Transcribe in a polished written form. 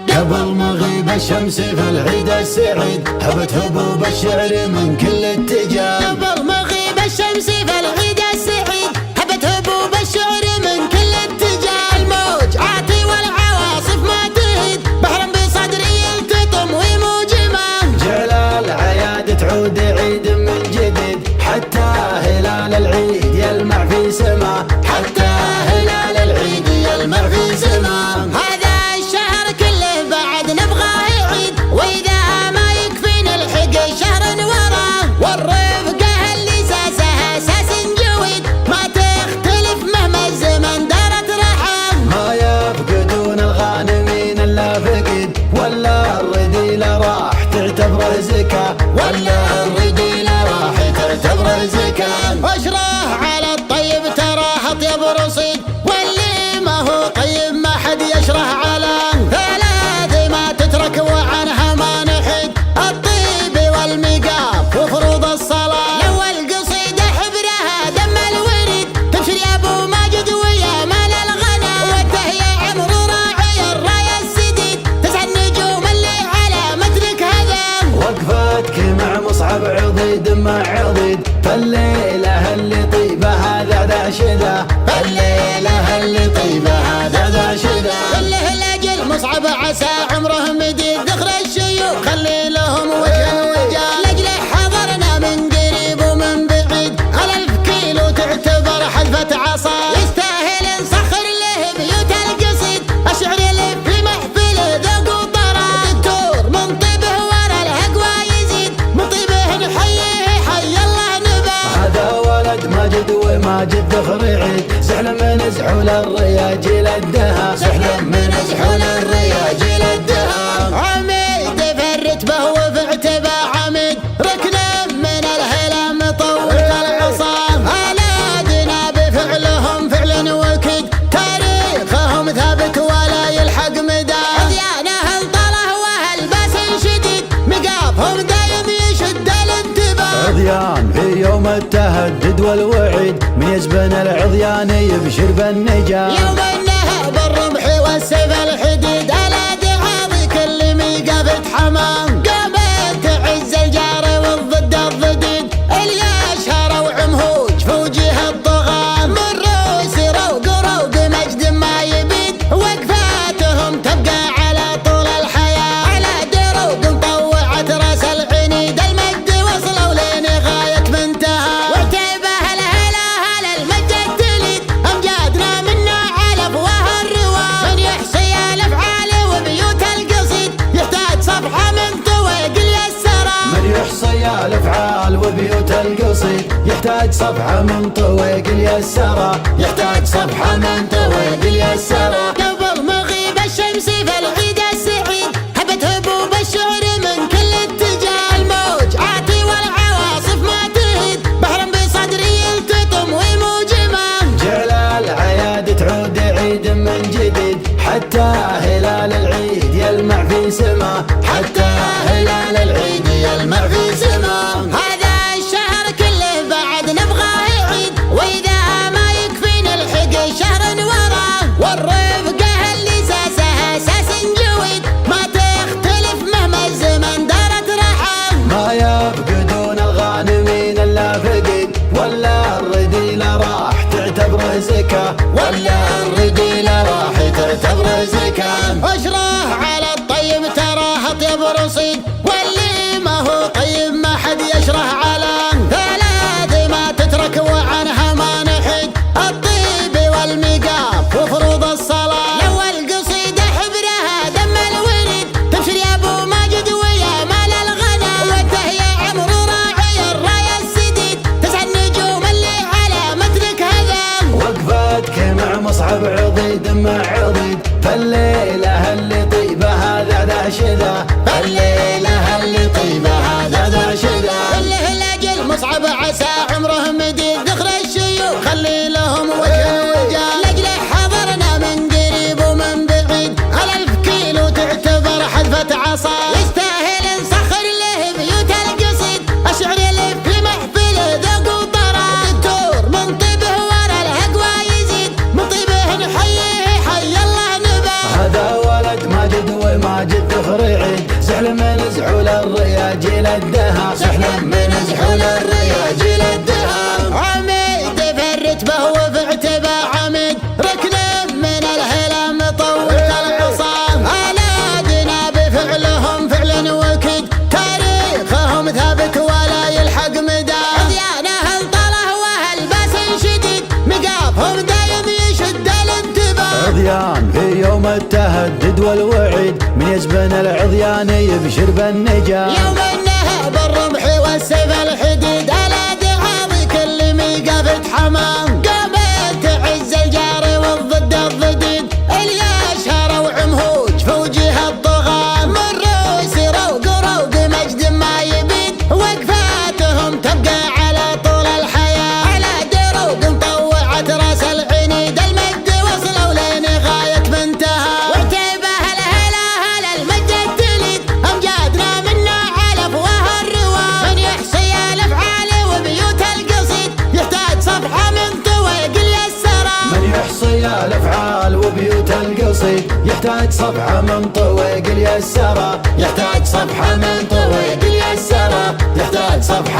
قبل مغيب الشمس في العيد السعيد هبت هبوب الشعر من كل اتجاه. قبل مغيب الشمس في العيد السعيد هبت هبوب الشعر من كل اتجاه. الموج عاتي والعواصف ما تهيد بحر بصدري يلتطم ويموج ما. جعل العياد تعود عيد من جديد حتى هلال العيد يلمع في سما. حتى هلال العيد يلمع في سما. هذا الشهر كله بعد نبغاه يعيد واذا ما يكفينا الحق شهر وراه. والرفقه اللي ساسها ساس جويد ما تختلف مهما الزمن دارت رحم. ما يفقدون الغانمين الا فقد ولا الرديله راح تعتبره زكاه. ولا الرديله راح تعتبره زكاه. واشراه على الطيب تراه اطيب رصيد واللي ما هو طيب ما حد يشره على. ثلاث ما تترك وعنها ما نحد الطيب والمقاف وفروض الصلاة. لو القصيدة حبرها دم الورد تبشر يا ابو ماجد ويا مال الغنى. وده يا عمرو راعي الراية السديد تسعى النجوم اللي على متنك هذا. وقفتك مع مصعب عضيد مع عضيد فالليلة اللي طيبة هذا ذا شذا. فالليلة اللي طيبة هذا ذا شذا. كله لاجل مصعب عسى عمره مديد ذخر الشيوخ خلي لهم وجه وجاه. لاجل حضرنا من قريب ومن بعيد على 1000 كيلو تعتبر حذفة عصا. يستاهل نسخر له بيوت القصيد الشعر اللي في محفله ذوق وطرا. دكتور من طيبه ورا الهقوى يزيد من طيبه نحييه حي الله نبا. هذا ولد ماجد وماجد ذخر عيد سحل من زحول الرياجيل الدها. سحل من زحول الرياجيل الدها. عميد في الرتبه وفي اعتبه عميد ركنا من الهلام طولت العصا. أولادنا بفعلهم فعل وكد تاريخهم ثابت ولا يلحق مدى. عديانه انطله وهالباس شديد مقافهم دايم يشد الانتباه. عضيان في يوم التهدد والوعيد من يزبن العضيان يبشر بالنجاة. يوم النهب الرمح والسيف الحديد على دعاضي كل ميقافة حمام. قامت تعز الجار والضد الضديد اللي اشهروا عمهوج في وجه الطغاة. من روس روق روق مجد ما يبيد وقفاتهم تبقى على طول الحياة. على دروق مطوعت راس العنيد المجد وصلوا لين غاية منتهى. وعتيبه الهلا هلا المجد تليد امجادنا منا على افواه الرواه. من يحصي الافعال وبيوت القصيد يحتاج صفحه من طويق اليسرى. من يحصي الافعال وبيوت القصيد يحتاج صفحة من طويق اليسرى. يحتاج صفحة من طويق اليسرى. قبل مغيب الشمس في العيد السعيد هبت هبوب الشعر من كل اتجاه. الموج عاتي والعواصف ما تهيد بحر بصدري يلتطم ويموج ما. جعل العياد تعود عيد من جديد حتى هلال العيد يلمع في سما. حتى هلال العيد يلمع في سما. هذا الشهر كله بعد نبغاه يعيد واذا ما يكفينا الحق شهر وراه. والرفقه اللي ساسها ساس جويد ما تختلف مهما الزمن دارت رحم. ما يفقدون الغانمين الا فقد ولا الرديله راح تعتبره زكاه. ولا الرديله راح تعتبره زكاه. اشراه على الطيب تراه يزبن العضيان يبشر بالنجاة. يوم النهب الرمح والسيف الحديد على دعاوي كل ميقافة حمام، قابل تعز الجار والضد الضديد اللي اشهر وعمهوج في وجه الطغاة، من روس روق روق مجد ما يبيد وقفاتهم تبقى على طول الحياة، على دروق مطوعت راس العنيد المجد وصلوا لين غاية منتهى، وعتيبه الهلا هلا المجد تليد امجادنا منا على افواه الرواه، من يحصي الافعال وبيوت القصيد يحتاج صفحه من طويق اليسرى، من يحصي الافعال وبيوت القصيد يحتاج صفحه من طويق اليسرى، يحتاج صفحه من طويق اليسرى، يحتاج صفحه